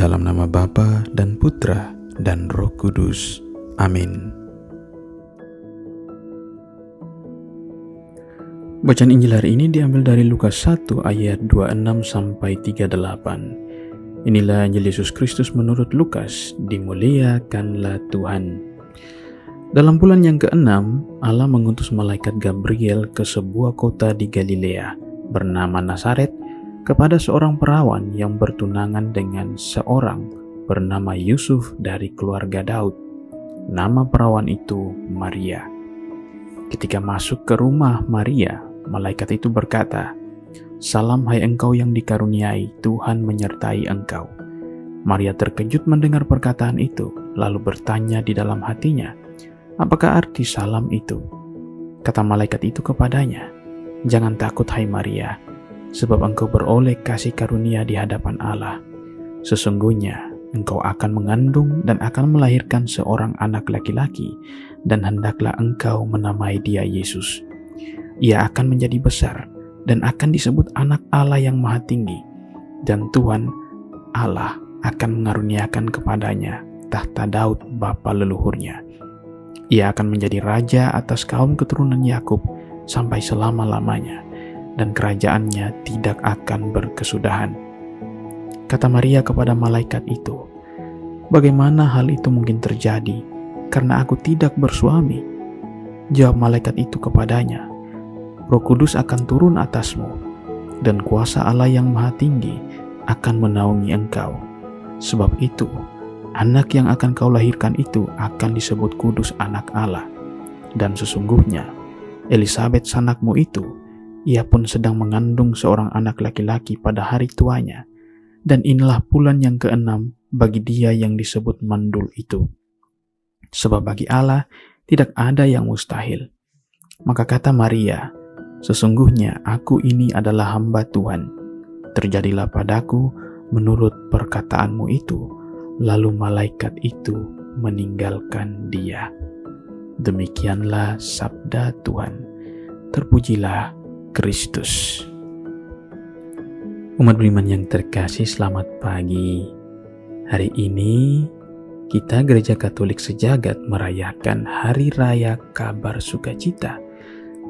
Dalam nama Bapa dan Putra dan Roh Kudus. Amin. Bacaan Injil hari ini diambil dari Lukas 1 ayat 26 sampai 38. Inilah Injil Yesus Kristus menurut Lukas, dimuliakanlah Tuhan. Dalam bulan yang ke-6, Allah mengutus malaikat Gabriel ke sebuah kota di Galilea bernama Nazaret kepada seorang perawan yang bertunangan dengan seorang bernama Yusuf dari keluarga Daud. Nama perawan itu Maria. Ketika masuk ke rumah Maria, malaikat itu berkata, "Salam hai engkau yang dikaruniai, Tuhan menyertai engkau." Maria terkejut mendengar perkataan itu, lalu bertanya di dalam hatinya, "Apakah arti salam itu?" Kata malaikat itu kepadanya, "Jangan takut hai Maria, sebab engkau beroleh kasih karunia di hadapan Allah. Sesungguhnya engkau akan mengandung dan akan melahirkan seorang anak laki-laki, dan hendaklah engkau menamai dia Yesus. Ia akan menjadi besar dan akan disebut anak Allah yang Maha Tinggi, dan Tuhan Allah akan mengaruniakan kepadanya tahta Daud bapa leluhurnya. Ia akan menjadi raja atas kaum keturunan Yakub sampai selama-lamanya, dan kerajaannya tidak akan berkesudahan." Kata Maria kepada malaikat itu, "Bagaimana hal itu mungkin terjadi, karena aku tidak bersuami?" Jawab malaikat itu kepadanya, "Roh Kudus akan turun atasmu, dan kuasa Allah yang Maha Tinggi akan menaungi engkau. Sebab itu, anak yang akan kau lahirkan itu akan disebut kudus anak Allah. Dan sesungguhnya, Elisabet sanakmu itu, ia pun sedang mengandung seorang anak laki-laki pada hari tuanya, dan inilah bulan yang ke-6 bagi dia yang disebut mandul itu. Sebab bagi Allah tidak ada yang mustahil." Maka kata Maria, "Sesungguhnya aku ini adalah hamba Tuhan. Terjadilah padaku menurut perkataanmu itu." Lalu malaikat itu meninggalkan dia. Demikianlah sabda Tuhan. Terpujilah Kristus. Umat beriman yang terkasih, selamat pagi. Hari ini kita Gereja Katolik sejagat merayakan Hari Raya Kabar Sukacita,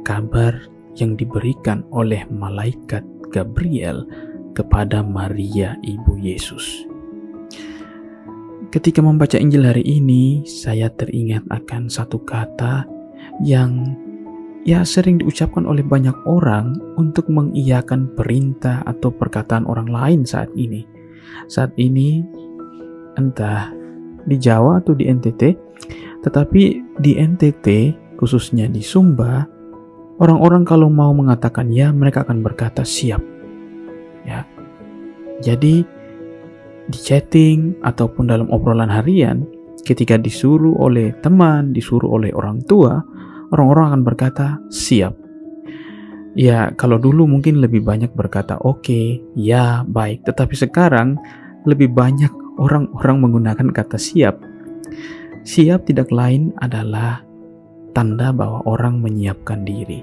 kabar yang diberikan oleh malaikat Gabriel kepada Maria Ibu Yesus. Ketika membaca Injil hari ini, saya teringat akan satu kata yang sering diucapkan oleh banyak orang untuk mengiyakan perintah atau perkataan orang lain saat ini. Saat ini, entah di Jawa atau di NTT, tetapi di NTT, khususnya di Sumba, orang-orang kalau mau mengatakan ya, mereka akan berkata siap. Ya. Jadi, di chatting ataupun dalam obrolan harian, ketika disuruh oleh teman, disuruh oleh orang tua, orang-orang akan berkata siap. Ya, kalau dulu mungkin lebih banyak berkata oke, ya, baik. Tetapi sekarang lebih banyak orang-orang menggunakan kata siap. Siap tidak lain adalah tanda bahwa orang menyiapkan diri.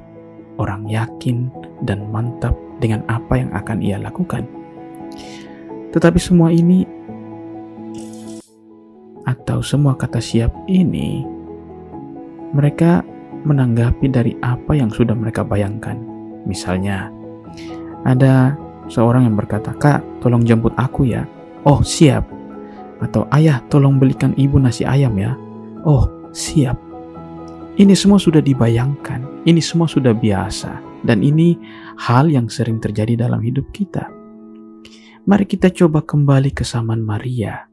Orang yakin dan mantap dengan apa yang akan ia lakukan. Tetapi semua ini, atau semua kata siap ini, mereka menanggapi dari apa yang sudah mereka bayangkan. Misalnya, ada seorang yang berkata, "Kak, tolong jemput aku ya." "Oh, siap." Atau, "Ayah, tolong belikan ibu nasi ayam ya." "Oh, siap." Ini semua sudah dibayangkan, ini semua sudah biasa, dan ini hal yang sering terjadi dalam hidup kita. Mari kita coba kembali ke zaman Maria.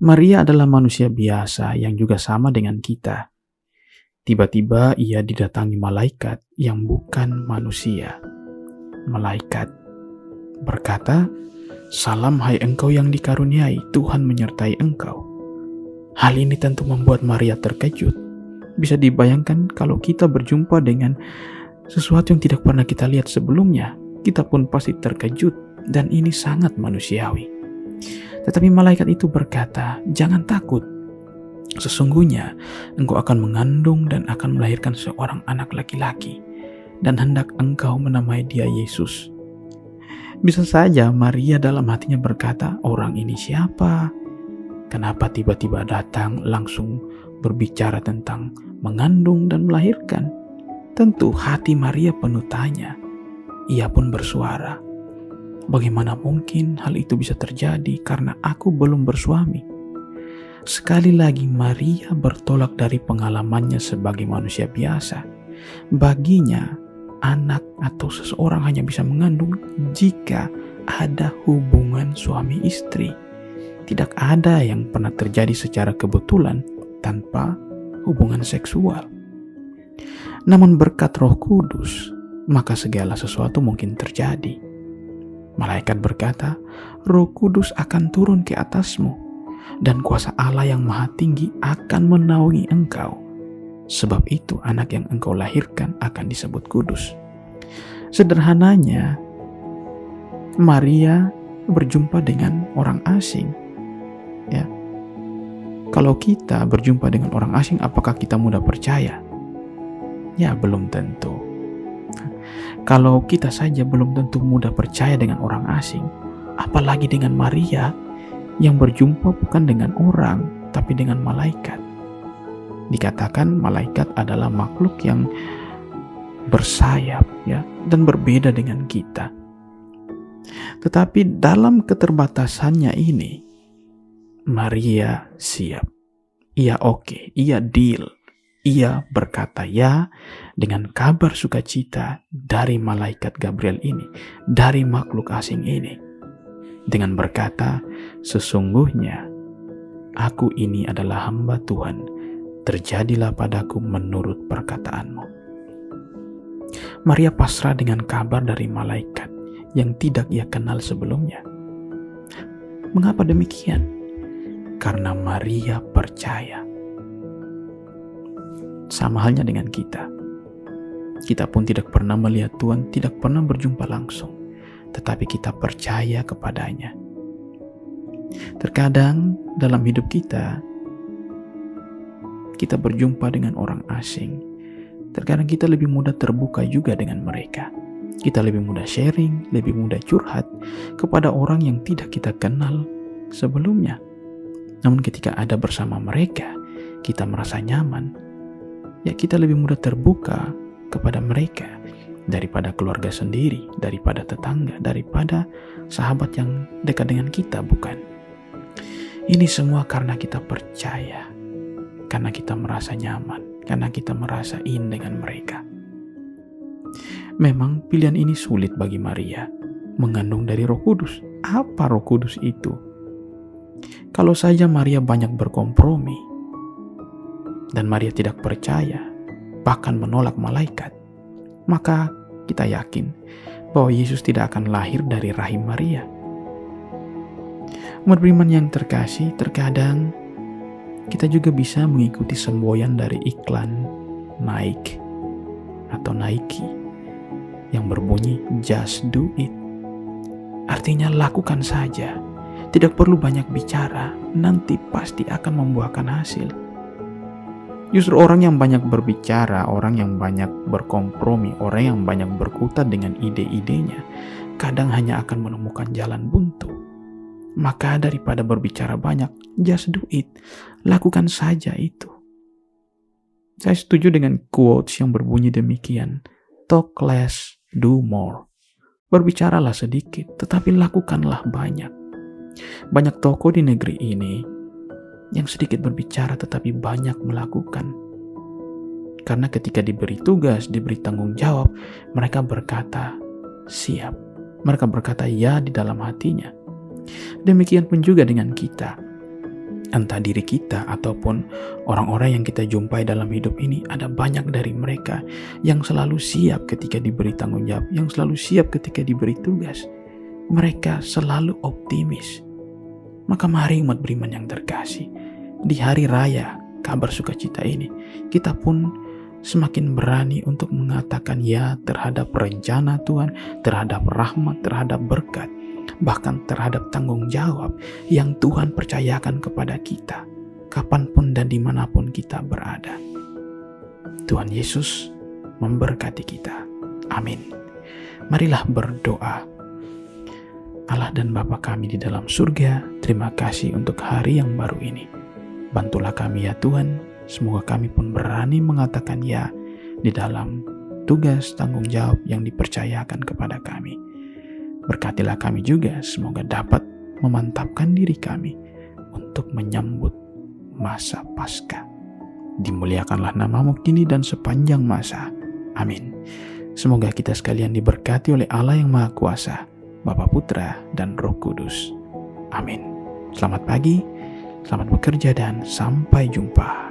Maria adalah manusia biasa yang juga sama dengan kita. Tiba-tiba ia didatangi malaikat yang bukan manusia. Malaikat berkata, "Salam hai engkau yang dikaruniai, Tuhan menyertai engkau." Hal ini tentu membuat Maria terkejut. Bisa dibayangkan kalau kita berjumpa dengan sesuatu yang tidak pernah kita lihat sebelumnya, kita pun pasti terkejut, dan ini sangat manusiawi. Tetapi malaikat itu berkata, "Jangan takut. Sesungguhnya engkau akan mengandung dan akan melahirkan seorang anak laki-laki, dan hendak engkau menamai dia Yesus." Bisa saja Maria dalam hatinya berkata, orang ini siapa? Kenapa tiba-tiba datang langsung berbicara tentang mengandung dan melahirkan? Tentu hati Maria penuh tanya. Ia pun bersuara, bagaimana mungkin hal itu bisa terjadi karena aku belum bersuami? Sekali lagi Maria bertolak dari pengalamannya sebagai manusia biasa. Baginya, anak atau seseorang hanya bisa mengandung jika ada hubungan suami istri. Tidak ada yang pernah terjadi secara kebetulan tanpa hubungan seksual. Namun berkat Roh Kudus, maka segala sesuatu mungkin terjadi. Malaikat berkata, Roh Kudus akan turun ke atasmu, dan kuasa Allah yang Maha Tinggi akan menaungi engkau. Sebab itu anak yang engkau lahirkan akan disebut kudus. Sederhananya, Maria berjumpa dengan orang asing. Ya. Kalau kita berjumpa dengan orang asing, apakah kita mudah percaya? Ya, belum tentu. Kalau kita saja belum tentu mudah percaya dengan orang asing, apalagi dengan Maria yang berjumpa bukan dengan orang, tapi dengan malaikat. Dikatakan malaikat adalah makhluk yang bersayap, ya, dan berbeda dengan kita. Tetapi dalam keterbatasannya ini, Maria siap. Ia oke, ia deal. Ia berkata ya dengan kabar sukacita dari malaikat Gabriel ini, dari makhluk asing ini. Dengan berkata, sesungguhnya aku ini adalah hamba Tuhan, terjadilah padaku menurut perkataanmu. Maria pasrah dengan kabar dari malaikat yang tidak ia kenal sebelumnya. Mengapa demikian? Karena Maria percaya. Sama halnya dengan kita. Kita pun tidak pernah melihat Tuhan, tidak pernah berjumpa langsung, tetapi kita percaya kepadanya. Terkadang dalam hidup kita berjumpa dengan orang asing. Terkadang kita lebih mudah terbuka juga dengan mereka. Kita lebih mudah sharing, lebih mudah curhat kepada orang yang tidak kita kenal sebelumnya. Namun ketika ada bersama mereka, kita merasa nyaman. Ya, kita lebih mudah terbuka kepada mereka daripada keluarga sendiri, daripada tetangga, daripada sahabat yang dekat dengan kita, bukan? Ini semua karena kita percaya, karena kita merasa nyaman, karena kita merasa in dengan mereka. Memang pilihan ini sulit bagi Maria, mengandung dari Roh Kudus. Apa Roh Kudus itu? Kalau saja Maria banyak berkompromi, dan Maria tidak percaya, bahkan menolak malaikat, maka kita yakin bahwa Yesus tidak akan lahir dari rahim Maria. Umat beriman yang terkasih, terkadang kita juga bisa mengikuti semboyan dari iklan Nike atau Nike yang berbunyi just do it. Artinya lakukan saja, tidak perlu banyak bicara, nanti pasti akan membuahkan hasil. Justru orang yang banyak berbicara, orang yang banyak berkompromi, orang yang banyak berkutat dengan ide-idenya, kadang hanya akan menemukan jalan buntu. Maka daripada berbicara banyak, just do it. Lakukan saja itu. Saya setuju dengan quotes yang berbunyi demikian. Talk less, do more. Berbicaralah sedikit, tetapi lakukanlah banyak. Banyak tokoh di negeri ini yang sedikit berbicara tetapi banyak melakukan. Karena ketika diberi tugas, diberi tanggung jawab, mereka berkata siap. Mereka berkata ya di dalam hatinya. Demikian pun juga dengan kita. Entah diri kita ataupun orang-orang yang kita jumpai dalam hidup ini, ada banyak dari mereka yang selalu siap ketika diberi tanggung jawab, yang selalu siap ketika diberi tugas. Mereka selalu optimis. Maka mari umat beriman yang terkasih, di hari raya kabar sukacita ini, kita pun semakin berani untuk mengatakan ya terhadap rencana Tuhan, terhadap rahmat, terhadap berkat, bahkan terhadap tanggung jawab yang Tuhan percayakan kepada kita, kapanpun dan dimanapun kita berada. Tuhan Yesus memberkati kita. Amin. Marilah berdoa. Allah dan Bapa kami di dalam surga, terima kasih untuk hari yang baru ini. Bantulah kami ya Tuhan, semoga kami pun berani mengatakan ya di dalam tugas tanggung jawab yang dipercayakan kepada kami. Berkatilah kami juga, semoga dapat memantapkan diri kami untuk menyambut masa Paskah. Dimuliakanlah nama-Mu kini dan sepanjang masa. Amin. Semoga kita sekalian diberkati oleh Allah yang Maha Kuasa, Bapa, Putra, dan Roh Kudus. Amin. Selamat pagi, selamat bekerja, dan sampai jumpa.